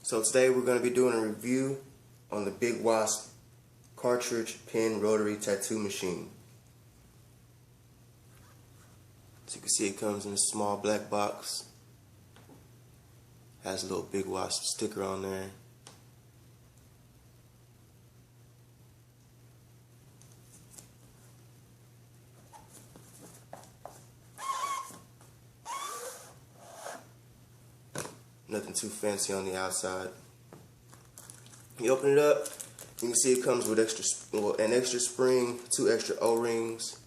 So today we're going to be doing a review on the Bigwasp Cartridge Pen Rotary Tattoo Machine. As you can see, it comes in a small black box. Has a little Bigwasp sticker on there. Nothing too fancy on the outside. You open it up, you can see it comes with an extra spring, 2 extra O-rings,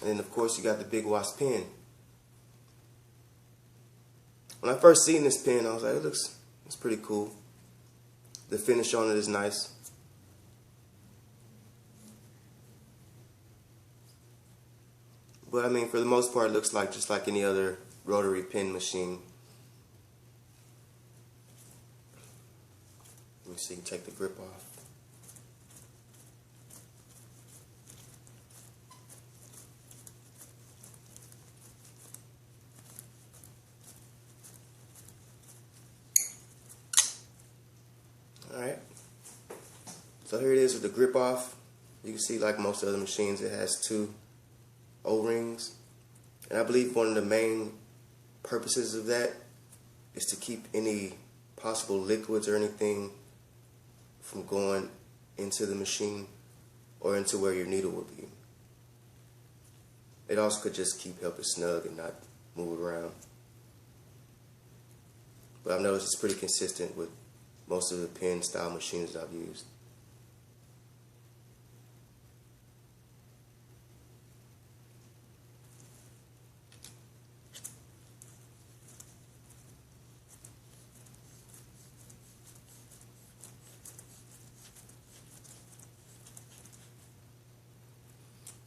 and then of course you got the Bigwasp pen. When I first seen this pen, I was like, it's pretty cool. The finish on it is nice. But I mean, for the most part, it looks like just like any other rotary pen machine. Let me see, take the grip off. Alright. So here it is with the grip off. You can see, like most other machines, it has 2 O-rings, and I believe one of the main purposes of that is to keep any possible liquids or anything from going into the machine or into where your needle would be. It also could just keep it snug and not move around. But I've noticed it's pretty consistent with most of the pen style machines that I've used.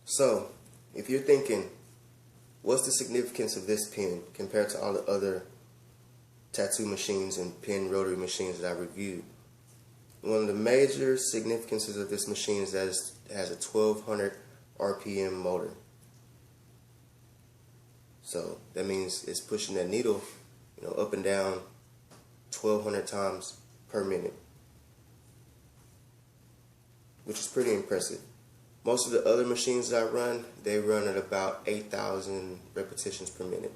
So, if you're thinking, what's the significance of this pen compared to all the other tattoo machines and pen rotary machines that I reviewed? One of the major significances of this machine is that it has a 1200 RPM motor. So that means it's pushing that needle, up and down 1200 times per minute, which is pretty impressive. Most of the other machines that I run, they run at about 8,000 repetitions per minute.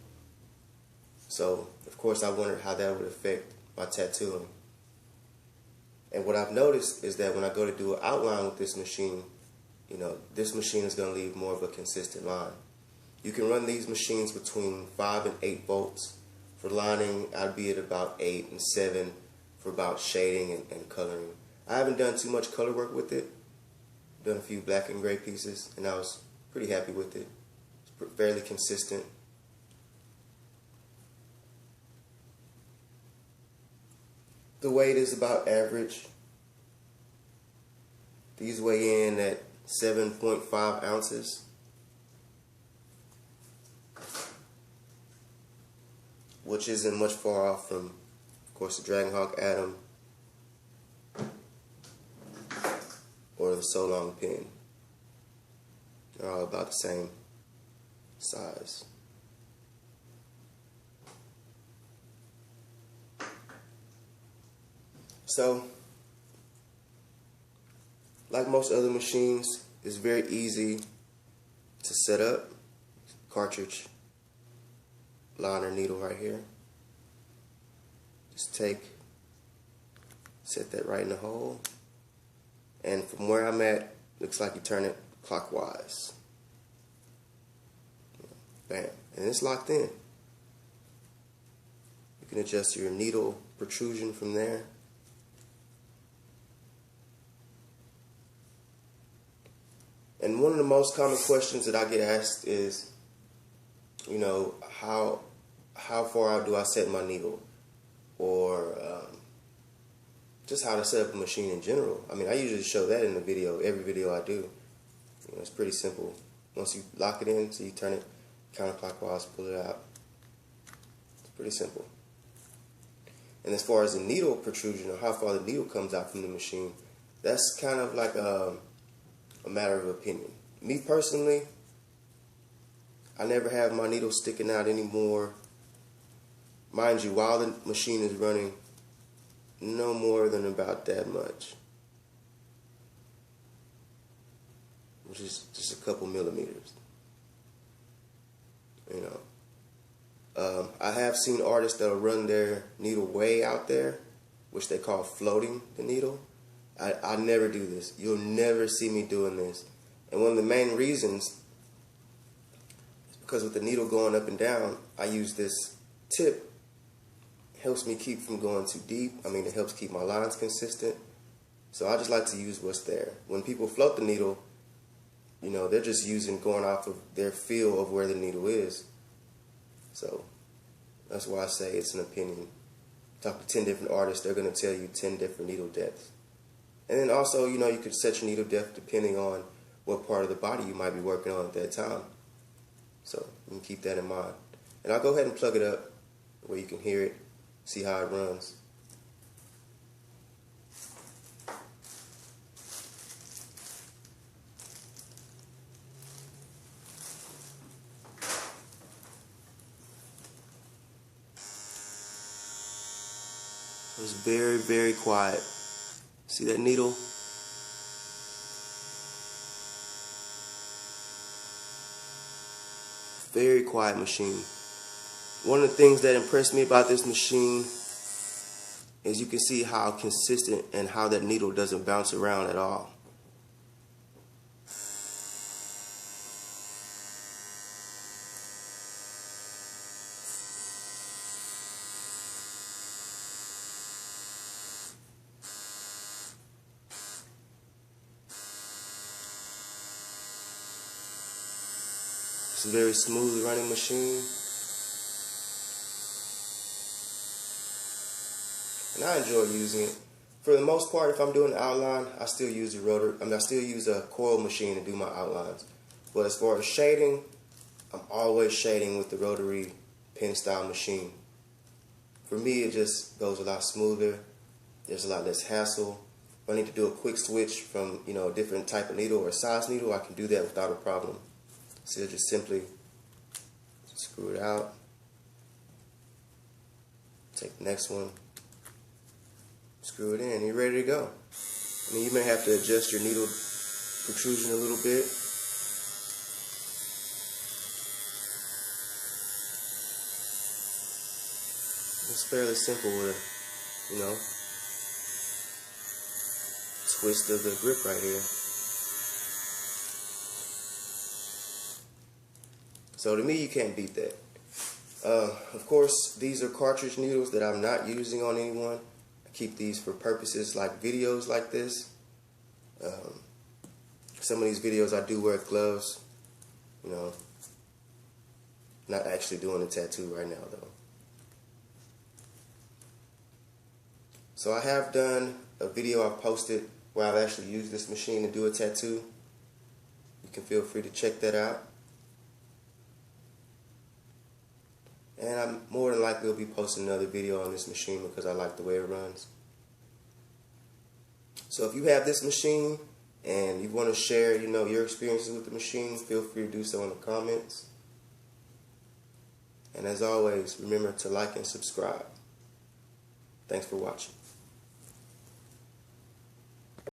So, of course, I wondered how that would affect my tattooing. And what I've noticed is that when I go to do an outline with this machine, this machine is going to leave more of a consistent line. You can run these machines between 5 and 8 volts. For lining, I'd be at about 8 and 7 for about shading and coloring. I haven't done too much color work with it. Done a few black and gray pieces, and I was pretty happy with it. It's fairly consistent. The weight is about average. These weigh in at 7.5 ounces. Which isn't much far off from, of course, the Dragonhawk Atom or the So Long pen. They're all about the same size. So, like most other machines, it's very easy to set up. Cartridge liner needle right here. Just set that right in the hole. And from where I'm at, looks like you turn it clockwise. Bam. And it's locked in. You can adjust your needle protrusion from there. And one of the most common questions that I get asked is, how far out do I set my needle? Or just how to set up a machine in general. I mean, I usually show that in the video, every video I do. It's pretty simple. Once you lock it in, so you turn it counterclockwise, pull it out. It's pretty simple. And as far as the needle protrusion, or how far the needle comes out from the machine, that's kind of like a matter of opinion. Me personally, I never have my needle sticking out any more mind you, while the machine is running, no more than about that much, which is just a couple millimeters. You know, I have seen artists that'll run their needle way out there, which they call floating the needle. I never do this. You'll never see me doing this. And one of the main reasons is because with the needle going up and down, I use this tip. It helps me keep from going too deep. I mean, it helps keep my lines consistent. So I just like to use what's there. When people float the needle, you know, they're just going off of their feel of where the needle is. So that's why I say it's an opinion. Talk to 10 different artists, they're going to tell you 10 different needle depths. And then also, you know, you could set your needle depth depending on what part of the body you might be working on at that time. So you can keep that in mind. And I'll go ahead and plug it up where you can hear it, see how it runs. It was very, very quiet. See that needle? Very quiet machine. One of the things that impressed me about this machine is you can see how consistent and how that needle doesn't bounce around at all. It's a very smooth running machine. And I enjoy using it. For the most part, if I'm doing an outline, I still use a Rotary. I still use a coil machine to do my outlines. But as far as shading, I'm always shading with the Rotary pen style machine. For me, it just goes a lot smoother. There's a lot less hassle. If I need to do a quick switch from, you know, a different type of needle or size needle, I can do that without a problem. So you'll just simply screw it out. Take the next one. Screw it in. You're ready to go. I mean, you may have to adjust your needle protrusion a little bit. It's fairly simple with a, you know, twist of the grip right here. So to me, you can't beat that. Of course, these are cartridge needles that I'm not using on anyone. I keep these for purposes like videos like this. Some of these videos I do wear gloves, you know. Not actually doing a tattoo right now though. So I have done a video I posted where I've actually used this machine to do a tattoo. You can feel free to check that out. And I'm more than likely will be posting another video on this machine because I like the way it runs. So if you have this machine and you want to share, you know, your experiences with the machine, feel free to do so in the comments. And as always, remember to like and subscribe. Thanks for watching.